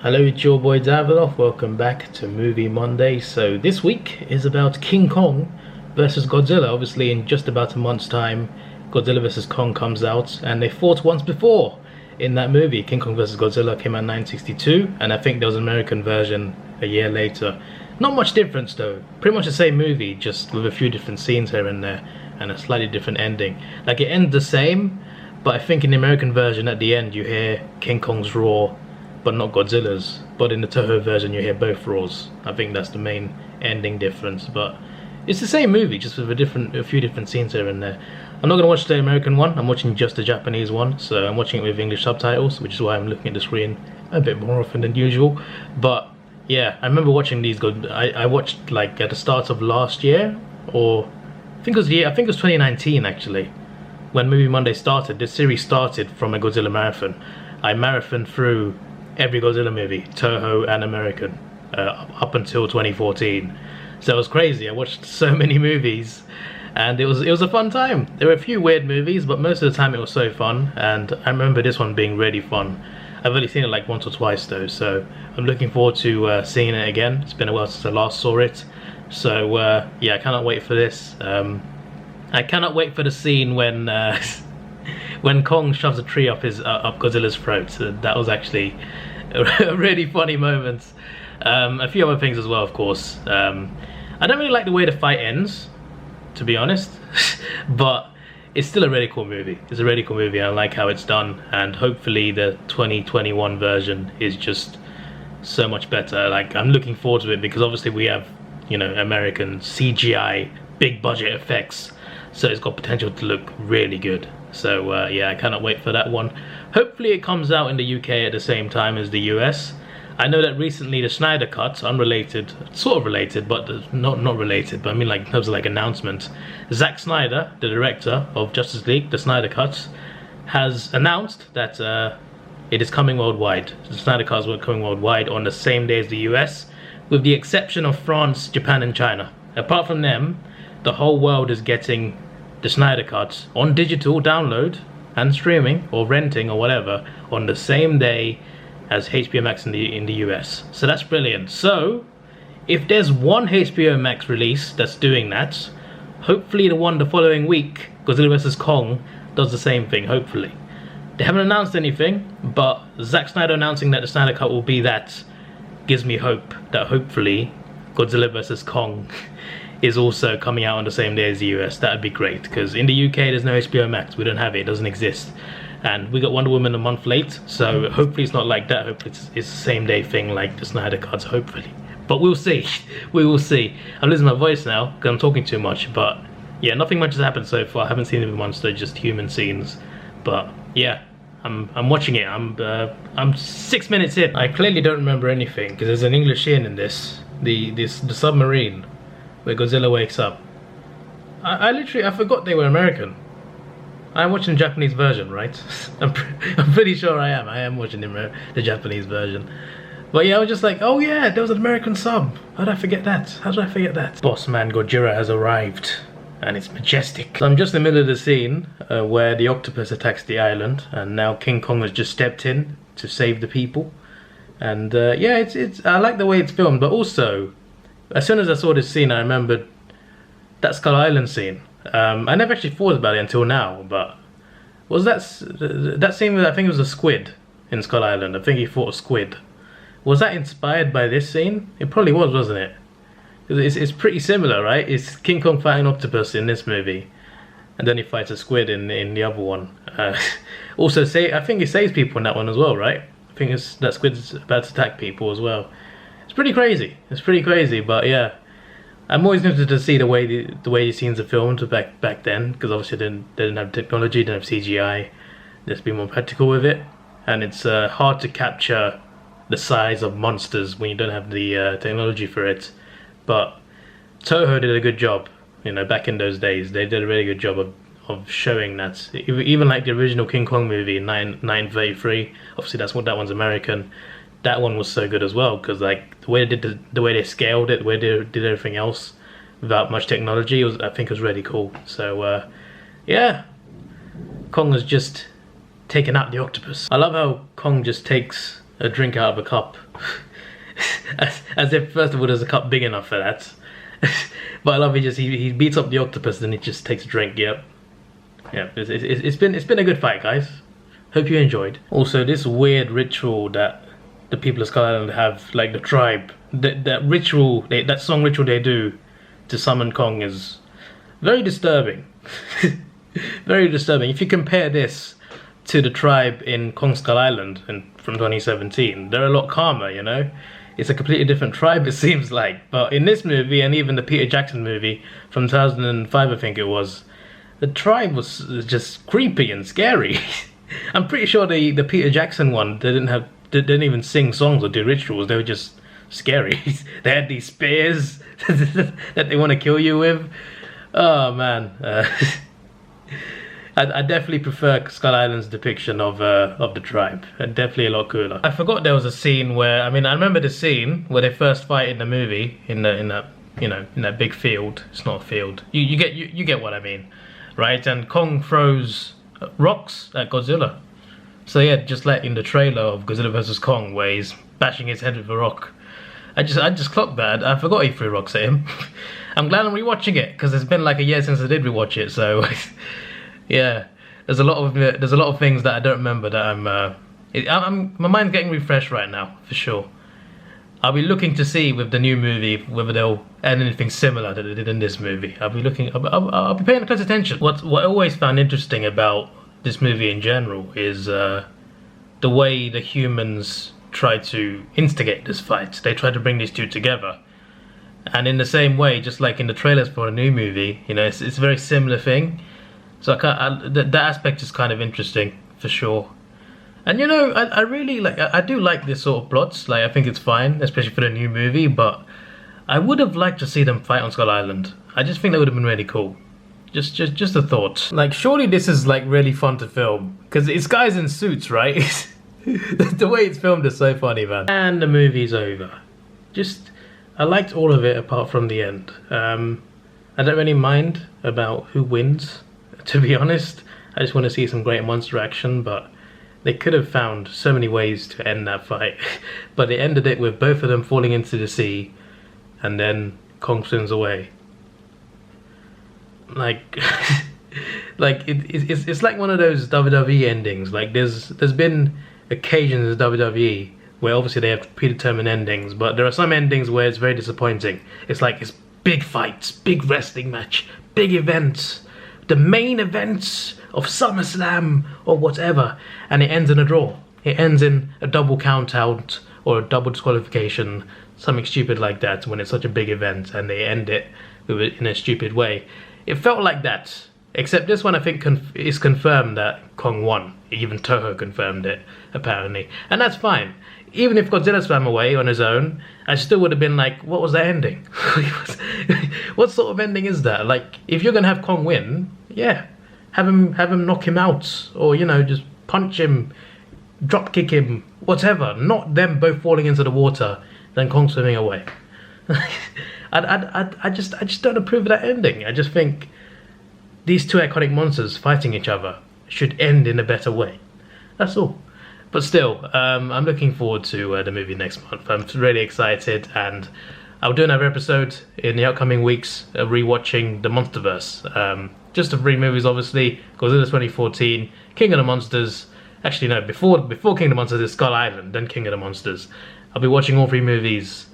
Hello, it's your boy Davidoff. Welcome back to Movie Monday. So this week is about King Kong versus Godzilla. Obviously, in just about a month's time, Godzilla vs Kong comes out, and they fought once before in that movie. King Kong vs Godzilla came out in 1962, and I think there was an American version a year later. Not much difference though. Pretty much the same movie, just with a few different scenes here and there, and a slightly different ending. Like, it ends the same, but I think in the American version, at the end, you hear King Kong's roar, but not Godzilla's. But in the Toho version, you hear both roars. I think that's the main ending difference. But it's the same movie, just with a few different scenes here and there. I'm not gonna watch the American one. I'm watching just the Japanese one. So I'm watching it with English subtitles, which is why I'm looking at the screen a bit more often than usual. But yeah, I remember watching these. I watched like at the start of last year, or I think it was 2019 actually, when Movie Monday started. This series started from a Godzilla marathon. I marathoned through every Godzilla movie, Toho and American, up until 2014. So it was crazy. I watched so many movies, and it was a fun time. There were a few weird movies, but most of the time it was so fun. And I remember this one being really fun. I've only seen it like once or twice though, so I'm looking forward to seeing it again. It's been a while since I last saw it, so yeah, I cannot wait for this. I cannot wait for the scene when when Kong shoves a tree up Godzilla's throat. That was actually a really funny moment. A few other things as well, of course. I don't really like the way the fight ends, to be honest, but it's still a really cool movie. It's a really cool movie, and I like how it's done, and hopefully the 2021 version is just so much better. Like, I'm looking forward to it, because obviously we have, you know, American CGI, big budget effects, so it's got potential to look really good. So yeah, I cannot wait for that one. Hopefully it comes out in the UK at the same time as the US. I know that recently the Snyder Cut, unrelated, sort of related, but not related, but I mean like in terms of like announcements, Zack Snyder, the director of Justice League, the Snyder Cut, has announced that it is coming worldwide. The Snyder Cut is coming worldwide on the same day as the US, with the exception of France, Japan and China. Apart from them, the whole world is getting the Snyder Cut on digital download and streaming or renting or whatever on the same day as HBO Max in the US. So that's brilliant. So if there's one HBO Max release that's doing that, hopefully the following week, Godzilla vs Kong, does the same thing, hopefully. They haven't announced anything, but Zack Snyder announcing that the Snyder Cut will be that gives me hope that hopefully Godzilla vs Kong is also coming out on the same day as the US. That would be great, because in the UK there's no HBO Max. We don't have it. It doesn't exist. And we got Wonder Woman a month late, so hopefully it's not like that. Hopefully it's the same day thing like the Snyder Cuts, hopefully. But we'll see. We will see. I'm losing my voice now because I'm talking too much, but yeah, nothing much has happened so far. I haven't seen the monster, just human scenes. But yeah, I'm watching it. I'm 6 minutes in. I clearly don't remember anything, because there's an English scene in this. The submarine where Godzilla wakes up. I forgot they were American. I'm watching the Japanese version, right? I'm pretty sure I am watching the Japanese version. But yeah, I was just like, oh yeah, there was an American sub. How did I forget that? Boss man Godzilla has arrived, and it's majestic. So I'm just in the middle of the scene where the octopus attacks the island, and now King Kong has just stepped in to save the people. And yeah, it's I like the way it's filmed, but also, as soon as I saw this scene, I remembered that Skull Island scene. I never actually thought about it until now, but was that scene with, I think it was a squid in Skull Island. I think he fought a squid. Was that inspired by this scene? It probably was, wasn't it? It's pretty similar, right? It's King Kong fighting an octopus in this movie, and then he fights a squid in the other one. Also, I think he saves people in that one as well, right? I think that squid's about to attack people as well. It's pretty crazy. But yeah, I'm always interested to see the way these scenes are filmed back then, because obviously they didn't have technology, didn't have CGI. Let's be more practical with it, and it's hard to capture the size of monsters when you don't have the technology for it. But Toho did a good job, you know, back in those days. They did a really good job of showing that. Even like the original King Kong movie in 1933, obviously that one's American. That one was so good as well, because like the way they scaled it, the way they did everything else without much technology, I think it was really cool. So yeah, Kong has just taken out the octopus. I love how Kong just takes a drink out of a cup. as if, first of all, there's a cup big enough for that. But I love he beats up the octopus, then he just takes a drink. Yep. It's been a good fight, guys. Hope you enjoyed. Also, this weird ritual that the people of Skull Island have, like the tribe, that ritual, that song ritual they do to summon Kong is very disturbing. Very disturbing. If you compare this to the tribe in Kong Skull Island from 2017, they're a lot calmer, you know? It's a completely different tribe, it seems like. But in this movie, and even the Peter Jackson movie from 2005, I think it was, the tribe was just creepy and scary. I'm pretty sure the Peter Jackson one, they didn't even sing songs or do rituals, they were just scary. They had these spears that they want to kill you with. Oh man. I definitely prefer Skull Island's depiction of the tribe. Definitely a lot cooler. I forgot there was a scene where, I remember the scene where they first fight in the movie in that big field. It's not a field. You get what I mean, right? And Kong throws rocks at Godzilla. So yeah, just like in the trailer of Godzilla vs Kong, where he's bashing his head with a rock. I just clocked that. I forgot he threw rocks at him. I'm glad I'm rewatching it because it's been like a year since I did rewatch it. So yeah, there's a lot of things that I don't remember that my mind's getting refreshed right now for sure. I'll be looking to see with the new movie whether they'll add anything similar that they did in this movie. I'll be paying close attention. What I always found interesting about this movie in general is the way the humans try to instigate this fight. They try to bring these two together. And in the same way, just like in the trailers for a new movie, you know, it's a very similar thing. So that aspect is kind of interesting for sure. And you know, I really like, I do like this sort of plots. Like, I think it's fine, especially for the new movie. But I would have liked to see them fight on Skull Island. I just think that would have been really cool. Just a thought. Like, surely this is like really fun to film because it's guys in suits, right? The way it's filmed is so funny, man. And the movie's over. I liked all of it apart from the end. I don't really mind about who wins, to be honest. I just want to see some great monster action, but they could have found so many ways to end that fight. But they ended it with both of them falling into the sea, and then Kong swims away. Like, it's like one of those WWE endings. Like, there's been occasions in WWE where obviously they have predetermined endings, but there are some endings where it's very disappointing. It's like it's big fights, big wrestling match, big events, the main events of SummerSlam or whatever, and it ends in a draw. It ends in a double count out or a double disqualification, something stupid like that when it's such a big event and they end it in a stupid way. It felt like that, except this one I think is confirmed that Kong won. Even Toho confirmed it, apparently. And that's fine. Even if Godzilla swam away on his own, I still would have been like, what was that ending? What sort of ending is that? Like, if you're going to have Kong win, yeah, have him knock him out. Or, you know, just punch him, drop kick him, whatever. Not them both falling into the water, then Kong swimming away. I just don't approve of that ending. I just think these two iconic monsters fighting each other should end in a better way. That's all. But still, I'm looking forward to the movie next month. I'm really excited, and I'll do another episode in the upcoming weeks rewatching the Monsterverse. Just the three movies, obviously. Godzilla 2014, King of the Monsters. Actually, no, before King of the Monsters is Skull Island, then King of the Monsters. I'll be watching all three movies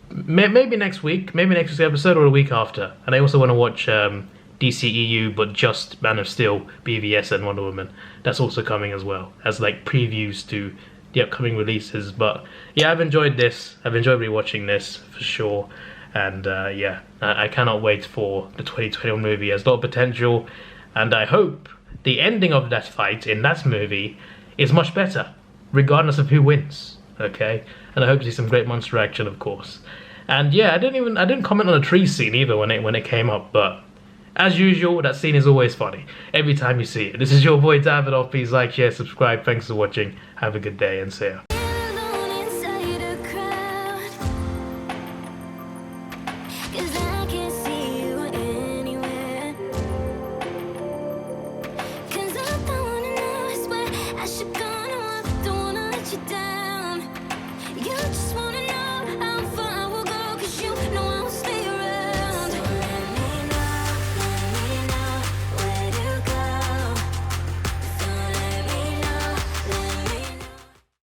maybe next week, maybe next week's episode or the week after. And I also want to watch DCEU, but just Man of Steel, BVS, and Wonder Woman. That's also coming as well, as like previews to the upcoming releases. But yeah, I've enjoyed this. I've enjoyed rewatching this for sure. And yeah, I cannot wait for the 2021 movie. It has a lot of potential, and I hope the ending of that fight in that movie is much better, regardless of who wins. Okay, and I hope to see some great monster action, of course. And yeah, I didn't comment on the tree scene either when it came up, but as usual, that scene is always funny every time you see it. This is your boy Davidoff. Please like, share, subscribe. Thanks for watching. Have a good day and see ya.